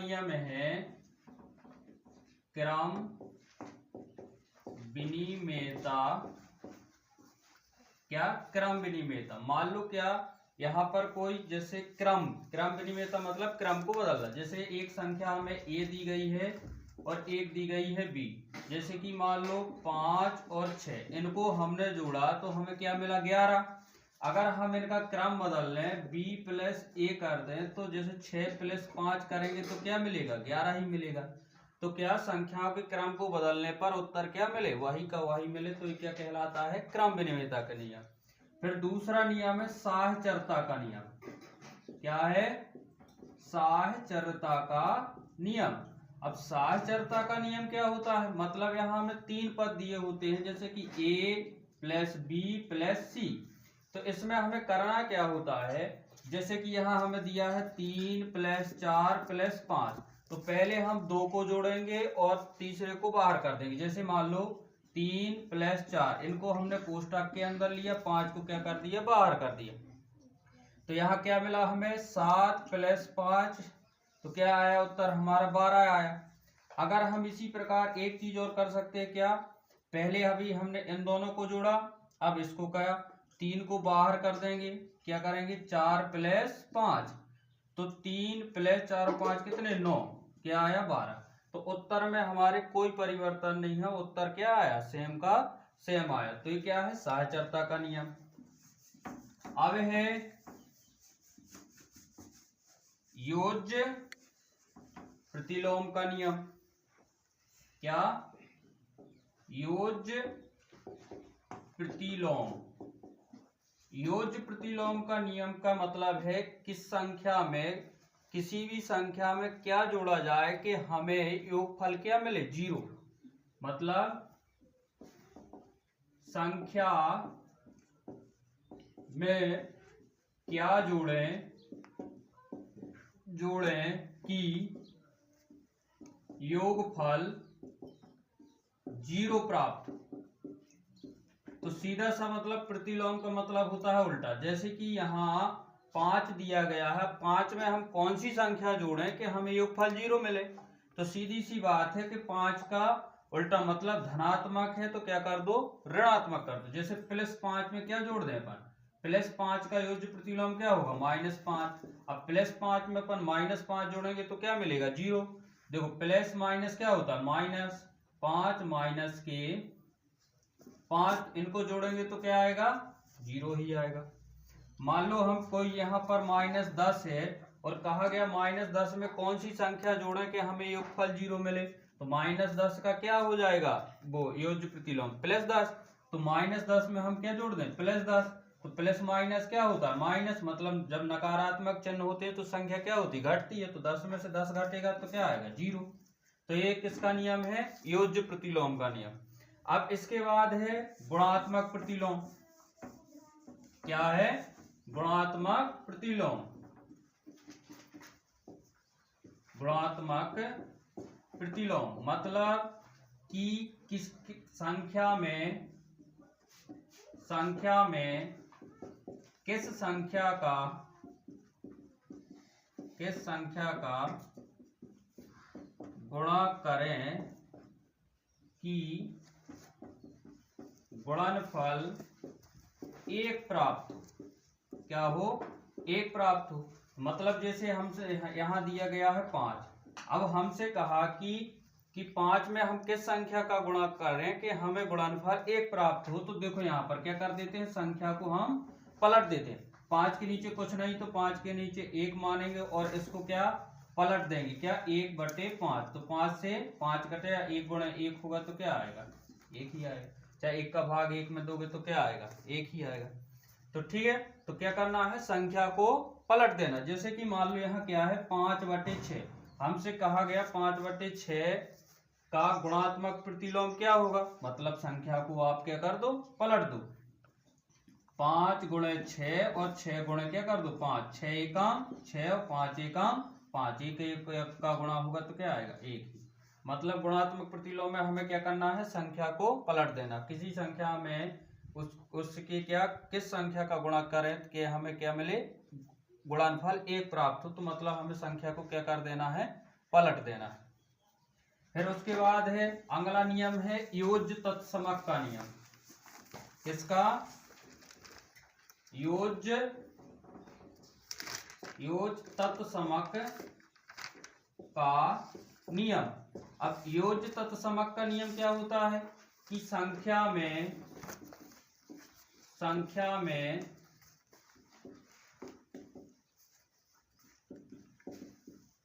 नियम है क्रम विनिमेयता। क्या? क्रम विनिमेयता। मान लो क्या यहाँ पर कोई जैसे क्रम विनिमेयता मतलब क्रम को बदलना। जैसे एक संख्या हमें ए दी गई है और एक दी गई है बी। जैसे कि मान लो 5 और 6, इनको हमने जोड़ा तो हमें क्या मिला? 11। अगर हम इनका क्रम बदल लें b प्लस ए कर दें तो जैसे 6 प्लस 5 करेंगे तो क्या मिलेगा? 11 ही मिलेगा। तो क्या संख्याओं के क्रम को बदलने पर उत्तर क्या मिले? वही का वही मिले। तो ये क्या कहलाता है? क्रम विनिमेयता का नियम। फिर दूसरा नियम है साहचर्यता का नियम। क्या है? साहचर्यता का नियम। अब साहचर्यता का नियम क्या होता है? मतलब यहाँ हमें 3 पद दिए होते हैं, जैसे कि a प्लस बी प्लस सी। तो इसमें हमें करना क्या होता है? जैसे कि यहाँ हमें दिया है 3 प्लस 4 प्लस 5, तो पहले हम 2 को जोड़ेंगे और तीसरे को बाहर कर देंगे। जैसे मान लो 3 प्लस 4, इनको हमने कोष्टक के अंदर लिया, 5 को क्या कर दिया? बाहर कर दिया। तो यहाँ क्या मिला हमें? 7 प्लस 5, तो क्या आया उत्तर हमारा? 12 आया। अगर हम इसी प्रकार एक चीज और कर सकते हैं। क्या? पहले अभी हमने इन दोनों को जोड़ा, अब इसको क्या? 3 को बाहर कर देंगे, क्या करेंगे? 4 प्लस 5, तो 3 प्लस 4 और 5 कितने? 9। क्या आया? 12। तो उत्तर में हमारे कोई परिवर्तन नहीं है, उत्तर क्या आया? सेम का सेम आया। तो ये क्या है? साहचर्यता का नियम। अब है योज्य प्रतिलोम का नियम। क्या? योज्य प्रतिलोम। योज्य प्रतिलोम का नियम का मतलब है किस संख्या में, किसी भी संख्या में क्या जोड़ा जाए कि हमें योगफल क्या मिले? 0। मतलब संख्या में क्या जोड़ें कि योगफल 0 प्राप्त। तो सीधा सा मतलब प्रतिलोम का मतलब होता है उल्टा। जैसे कि यहाँ 5 दिया गया है, 5 में हम कौन सी संख्या जोड़ें कि हमें योगफल 0 मिले? तो सीधी सी बात है कि 5 का उल्टा मतलब धनात्मक है तो क्या कर दो? ऋणात्मक कर दो। जैसे प्लस 5 में क्या जोड़ दें अपन? प्लस 5 का योज्य प्रतिलोम क्या होगा? -5। अब प्लस 5 में अपन -5 जोड़ेंगे तो क्या मिलेगा? 0। देखो प्लस माइनस क्या होता है? माइनस। 5 माइनस के 5, इनको जोड़ेंगे तो क्या आएगा? 0 ही आएगा। मान लो हम कोई यहाँ पर -10 है और कहा गया -10 में कौन सी संख्या जोड़ें कि हमें योगफल 0 मिले? तो -10 का क्या हो जाएगा? वो योज्य प्रतिलोम +10। तो -10 में हम क्या जोड़ दें? +10। तो प्लस माइनस क्या होता है? माइनस। मतलब जब नकारात्मक चिन्ह होते हैं तो संख्या क्या होती? घटती है। तो 10 में से 10 घटेगा तो क्या आएगा? 0। तो ये किसका नियम है? योज्य प्रतिलोम का नियम। अब इसके बाद है गुणात्मक प्रतिलोम। क्या है? गुणात्मक प्रतिलोम। गुणात्मक प्रतिलोम मतलब कि किस संख्या में किस संख्या का गुणा करें कि गुणनफल 1 प्राप्त हो। क्या हो? 1 प्राप्त हो। मतलब जैसे हमसे यहाँ दिया गया है 5, अब हमसे कहा कि 5 में हम किस संख्या का गुणा करें कि हमें गुणनफल 1 प्राप्त हो। तो देखो यहाँ पर क्या कर देते हैं? संख्या को हम पलट देते हैं। 5 के नीचे कुछ नहीं तो 5 के नीचे 1 मानेंगे और इसको क्या पलट देंगे? क्या? 1/5। तो 5 से 5 कटे, 1 गुणे 1 होगा तो क्या आएगा? 1 ही आएगा। चाहे 1 का भाग 1 में दोगे तो क्या आएगा? 1 ही आएगा। तो ठीक है, तो क्या करना है? संख्या को पलट देना। जैसे कि मान लो यहाँ क्या है? 5/6। हमसे कहा गया 5/6 का गुणात्मक प्रतिलोम क्या होगा? मतलब संख्या को आप क्या कर दो? पलट दो। 5 गुणे 6 और 6 गुणे क्या कर दो? 5। 6 एकम 6 और 5 एकम 5। 1 का गुणा होगा तो क्या आएगा? 1 ही। मतलब गुणात्मक प्रतिलोम में हमें क्या करना है? संख्या को पलट देना। किसी संख्या में उसकी क्या किस संख्या का गुणा करें कि हमें क्या मिले? गुणनफल 1 प्राप्त हो। तो मतलब हमें संख्या को क्या कर देना है? पलट देना है। फिर उसके बाद है अगला नियम है योज्य तत्समक का नियम। किसका? योज्य तत्समक का नियम। अब योज्य तत्समक का नियम क्या होता है कि संख्या में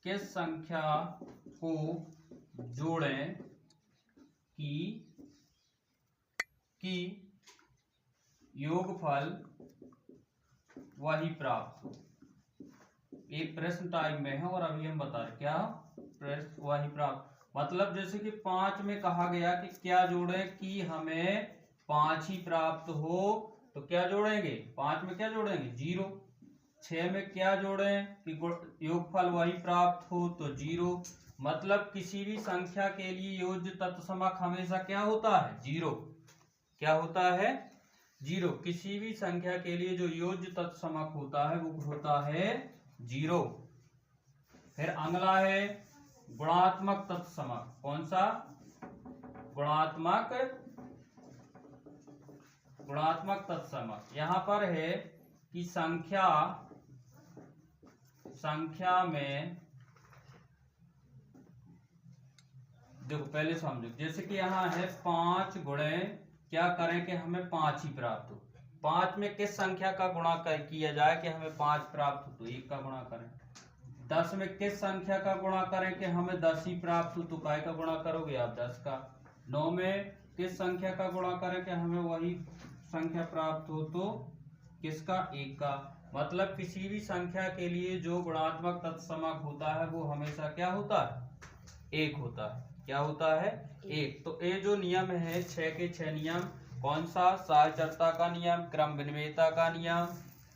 किस संख्या को जोड़ें कि योगफल वही प्राप्त हो। एक प्रश्न टाइप में है और अभी हम बता रहे क्या प्रश्न वही प्राप्त, मतलब जैसे कि 5 में कहा गया कि क्या जोड़ें कि हमें 5 ही प्राप्त हो, तो क्या जोड़ेंगे? 5 में क्या जोड़ेंगे? 0। 6 में क्या जोड़ें कि योगफल वही प्राप्त हो, तो 0। मतलब किसी भी संख्या के लिए योज्य तत्समक हमेशा क्या होता है? 0। क्या होता है? 0। किसी भी संख्या के लिए जो योज्य तत्समक होता है वो होता है 0। फिर अगला है गुणात्मक तत्समक। कौन सा? गुणात्मक तत्समक। यहां पर है कि संख्या में देखो पहले समझो, जैसे कि यहाँ है 5 गुणे क्या करें कि हमें 5 ही प्राप्त हो। 5 में किस संख्या का गुणा किया जाए कि हमें 5 प्राप्त हो, तो 1 का गुणा करें। 10 में किस संख्या का गुणा करें कि हमें 10 ही प्राप्त हो, तो काय का गुणा करोगे आप? 10 का। 9 में किस संख्या का गुणा करें कि हमें वही संख्या प्राप्त हो, तो किसका? 1 का। मतलब किसी भी संख्या के लिए जो गुणात्मक तत्समक होता है वो हमेशा क्या होता है? 1 होता है। क्या होता है? 1। तो ये जो नियम है 6 के 6 नियम, कौन सा? सहचरता का नियम, क्रम विनिमयता का नियम,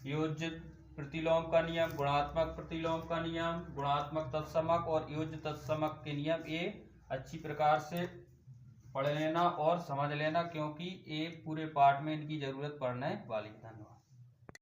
योज्य प्रतिलोम का नियम, गुणात्मक प्रतिलोम का नियम, गुणात्मक तत्समक और योज्य तत्समक के नियम। ये अच्छी प्रकार से पढ़ लेना और समझ लेना, क्योंकि एक पूरे पाठ में इनकी जरूरत पड़ने वाली है। धन्यवाद।